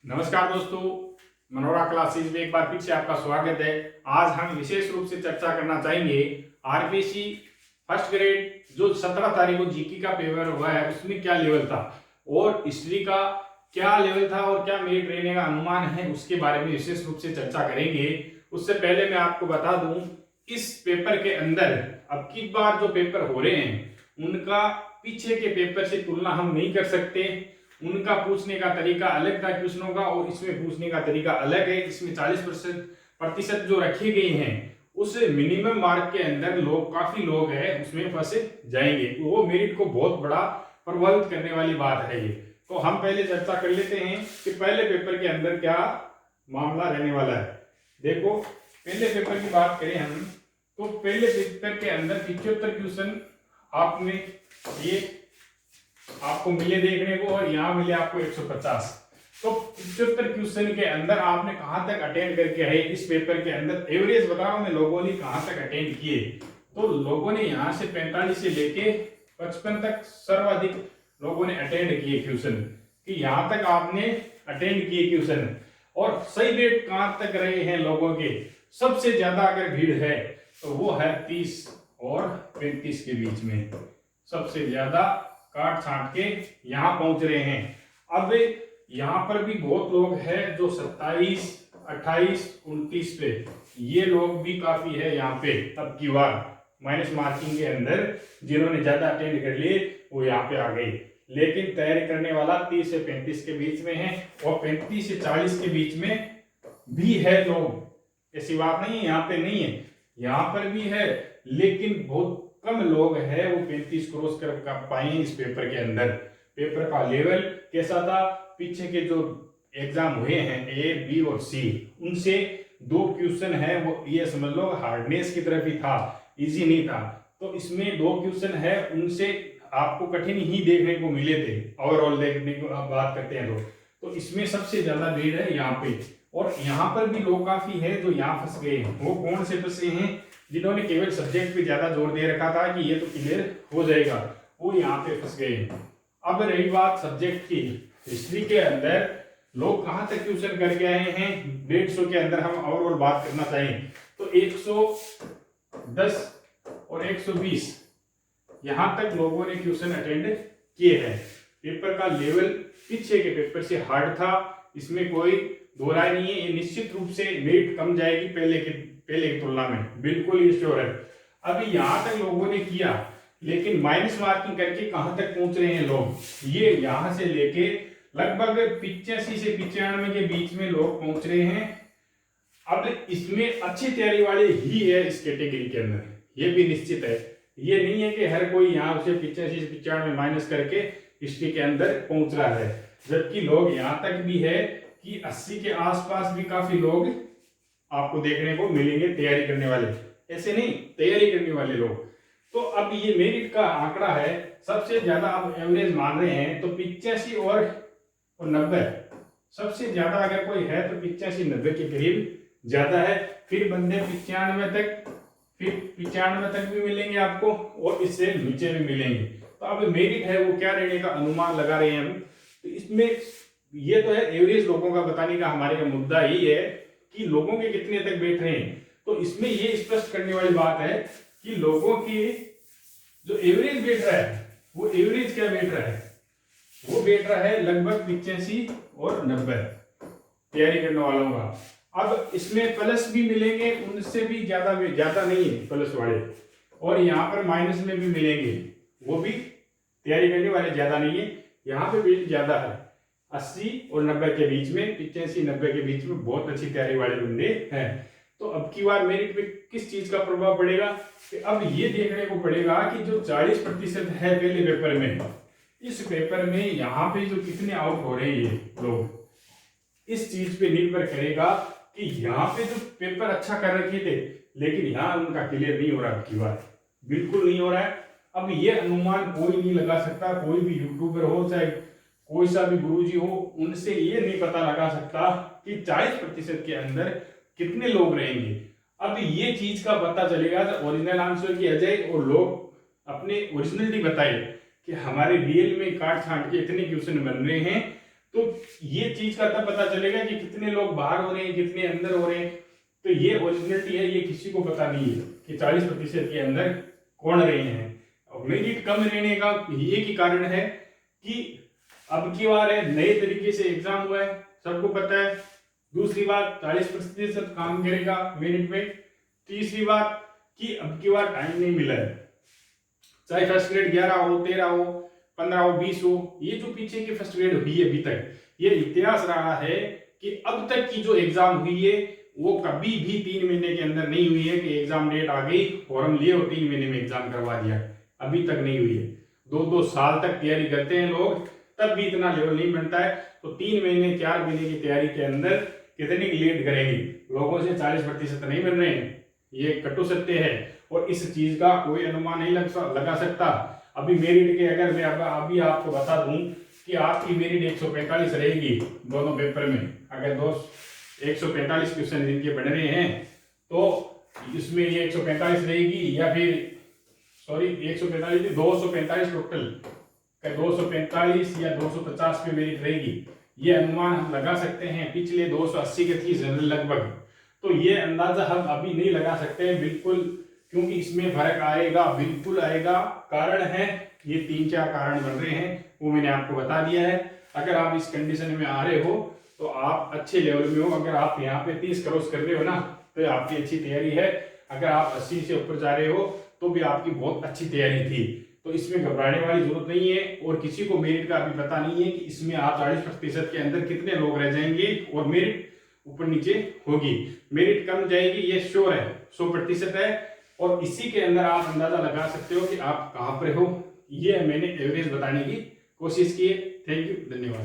नमस्कार दोस्तों, Monera classes में एक बार फिर से आपका स्वागत है। आज हम विशेष रूप से चर्चा करना चाहेंगे आरपीसी फर्स्ट ग्रेड जो 17 तारीख को जीके का पेपर हुआ है उसमें क्या लेवल था और हिस्ट्री का क्या लेवल था और क्या मेरिट रहने का अनुमान है, उसके बारे में विशेष रूप से चर्चा करेंगे। उससे पहले मैं आपको बता दूं, इस पेपर के अंदर अब की बार जो पेपर हो रहे हैं उनका पीछे के पेपर से तुलना हम नहीं कर सकते। उनका पूछने का तरीका अलग था क्वेश्चनों का और इसमें पूछने का तरीका अलग है। इसमें 40% जो रखे गए हैं उस मिनिमम मार्क के अंदर काफी लोग हैं उसमें फंस जाएंगे। वो मेरिट को बहुत बड़ा प्रभावित करने वाली बात है ये। तो हम पहले चर्चा कर लेते हैं कि पहले पेपर के अंदर क्या मामला रहने वाला है। देखो, पहले पेपर की बात करें हम तो पहले पेपर के अंदर 75 क्वेश्चन आपने ये आपको मिले देखने को और यहाँ मिले आपको 150। तो 75 क्वेश्चन के अंदर आपने कहां तक अटेंड करके आए इस पेपर के अंदर एवरेज बता रहा हूं मैं लोगों ने कहां तक अटेंड किए। तो लोगों ने यहाँ से 45 से लेके 55 तक सर्वाधिक लोगों ने अटेंड किए क्वेश्चन कि यहाँ तक आपने अटेंड किए क्वेश्चन। और सही डेट कहां तक रहे हैं लोगों के, सबसे ज्यादा अगर भीड़ है तो वो है 30 और 35 के बीच में, सबसे ज्यादा काट छांट के यहाँ पहुंच रहे हैं। अब यहाँ पर भी बहुत लोग हैं जो 27, 28, 29 पे, ये लोग भी काफी है यहाँ पे। अब की बार माइनस मार्किंग के अंदर जिन्होंने ज्यादा अटेंड कर लिए वो यहाँ पे आ गए। लेकिन तैयारी करने वाला 30 से 35 के बीच में है और 35 से 40 के बीच में भी है लोग, ऐसी बात नहीं है यहाँ पे नहीं है, यहाँ पर भी है लेकिन बहुत कम लोग हैं वो 35 क्रॉस कर पाए इस पेपर के अंदर। पेपर का लेवल कैसा था, पीछे के जो एग्जाम हुए हैं ए बी और सी उनसे 2 क्वेश्चन है वो ये समझ लो हार्डनेस की तरफ ही था, इजी नहीं था। तो इसमें 2 क्वेश्चन है उनसे आपको कठिन ही देखने को मिले थे। ओवरऑल देखने को आप बात करते हैं तो इसमें सबसे ज्यादा भीड़ है यहाँ पे। और यहाँ पर भी लोग काफी है जो यहाँ फंस गए हैं। वो कौन से फंसे हैं, जिन्होंने केवल सब्जेक्ट पे ज्यादा जोर दे रखा था कि ये तो क्लियर हो जाएगा, वो यहाँ पे फंस गए। अब रही बात सब्जेक्ट की, हिस्ट्री के अंदर लोग कहां तक क्वेश्चन करके आए हैं 150 के अंदर हम ओवरऑल बात करना चाहें तो 110 और 120 यहां तक लोगों ने क्वेश्चन अटेंड किए हैं। पेपर का लेवल पीछे के पेपर से हार्ड था, इसमें कोई दो राय नहीं है। ये निश्चित रूप से मेरिट कम जाएगी पहले की तुलना में, बिल्कुल ये श्योर है। अभी यहाँ तक लोगों ने किया लेकिन माइनस मार्किंग करके कहां तक पहुंच रहे हैं लोग, ये यहां से लेके लगभग 85 से 95 के बीच में लोग पहुंच रहे हैं। अब इसमें अच्छी तैयारी वाले ही है इस कैटेगरी के अंदर, ये भी निश्चित है। ये नहीं है कि हर कोई यहाँ से 85 से 95 माइनस करके हिस्ट्री के अंदर पहुंच रहा है, जबकि लोग यहाँ तक भी है कि 80 के आसपास भी काफी लोग आपको देखने को मिलेंगे तैयारी करने वाले, ऐसे नहीं तैयारी करने वाले लोग। तो अब ये मेरिट का आंकड़ा है, सबसे ज्यादा आप एवरेज मान रहे हैं तो 85 और 90, सबसे ज्यादा अगर कोई है तो 85-90 के करीब ज्यादा है। फिर बंदे 95 तक, फिर 95 तक भी मिलेंगे आपको और इससे नीचे भी मिलेंगे। तो अब मेरिट है वो क्या रहने का अनुमान लगा रहे हैं हम। तो इसमें ये तो है एवरेज लोगों का बताने का हमारे का मुद्दा यही है कि लोगों के कितने तक बैठ रहे हैं। तो इसमें ये स्पष्ट करने वाली बात है कि लोगों की जो एवरेज बैठ रहा है वो एवरेज क्या बैठ रहा है, वो बैठ रहा है लगभग 85 और 90 तैयारी करने वालों का। अब इसमें प्लस भी मिलेंगे, उनसे भी ज्यादा नहीं है प्लस वाले, और यहाँ पर माइनस में भी मिलेंगे, वो भी तैयारी करने वाले ज्यादा नहीं है। यहाँ पे वेट ज्यादा है 80 और 90 के बीच में, 85-90 के बीच में बहुत अच्छी तैयारी वाले बंदे हैं। तो अब की बार मेरिट पे किस चीज का प्रभाव पड़ेगा कि अब ये देखने को पड़ेगा कि जो 40% है पहले पेपर में, इस पेपर में यहाँ पे जो कितने आउट हो रहे हैं लोग, इस चीज पे निर्भर करेगा कि यहाँ पे जो पेपर अच्छा कर रखे थे लेकिन यहाँ उनका क्लियर नहीं हो रहा, अब की बार बिल्कुल नहीं हो रहा है। अब ये अनुमान कोई नहीं लगा सकता, कोई भी यूट्यूबर हो चाहे कोई सा भी गुरुजी हो, उनसे ये नहीं पता लगा सकता कि 40% के अंदर कितने लोग रहेंगे। अब ये चीज का पता चलेगा जब ओरिजिनल आंसर की अजय और लोग अपने ओरिजिनलिटी बताए कि हमारे रियल में काट छांट के इतने क्वेश्चन बन रहे हैं तो ये चीज का तब पता चलेगा कि कितने लोग बाहर हो रहे हैं, कितने अंदर हो रहे हैं। तो ये ओरिजिनलिटी है, ये किसी को पता नहीं है कि 40% के अंदर कौन रहे हैं। और मेरिट कम रहने का ये की कारण है कि अब की बार है नए तरीके से एग्जाम हुआ है, सबको पता है। दूसरी बात 40% काम करेगा मेरिट में। तीसरी बात कि अब की बार टाइम नहीं मिला है, चाहे फर्स्ट ग्रेड 11 हो, 13 हो, 15 हो, 20 हो। ये जो पीछे की फर्स्ट ग्रेड हुई है अभी तक, ये इतिहास रहा है कि अब तक की जो एग्जाम हुई है वो कभी भी 3 महीने के अंदर नहीं हुई है कि एग्जाम डेट आ गई फॉर्म लिए और 3 महीने में एग्जाम करवा दिया। अभी तक नहीं हुई है। 2-2 साल तक तैयारी करते हैं लोग, तब भी इतना लेवल नहीं बनता है। तो 3 महीने 4 महीने की तैयारी के अंदर कितनी लेट करेंगे, लोगों से 40% नहीं बन रहे हैं, ये कटु सत्य है। और इस चीज का कोई अनुमान नहीं लगा सकता। अभी मेरिट के अगर मैं अभी आपको बता दूं कि आपकी मेरिट 145 रहेगी दोनों पेपर में। अगर 145 क्वेश्चन जिनके बन रहे हैं तो इसमें ये 145 रहेगी, या फिर सॉरी 145 245 टोटल, 245 या 250 पे मेरिट रहेगी, ये अनुमान हम लगा सकते हैं। पिछले 280 के थी जनरल लगभग, तो ये अंदाजा हम अभी नहीं लगा सकते बिल्कुल, क्योंकि इसमें फर्क आएगा, बिल्कुल आएगा। कारण है ये 3-4 कारण बन रहे हैं, वो मैंने आपको बता दिया है। अगर आप इस कंडीशन में आ रहे हो तो आप अच्छे लेवल में हो। अगर आप यहाँ पे 30 क्रॉस कर रहे हो ना तो आपकी अच्छी तैयारी है। अगर आप 80 से ऊपर जा रहे हो तो भी आपकी बहुत अच्छी तैयारी थी। तो इसमें घबराने वाली जरूरत नहीं है। और किसी को मेरिट का अभी पता नहीं है कि इसमें आप 40% के अंदर कितने लोग रह जाएंगे और मेरिट ऊपर नीचे होगी। मेरिट कम जाएगी ये श्योर है, 100% है। और इसी के अंदर आप अंदाजा लगा सकते हो कि आप कहाँ पर हो। ये मैंने एवरेज बताने की कोशिश की है। थैंक यू, धन्यवाद।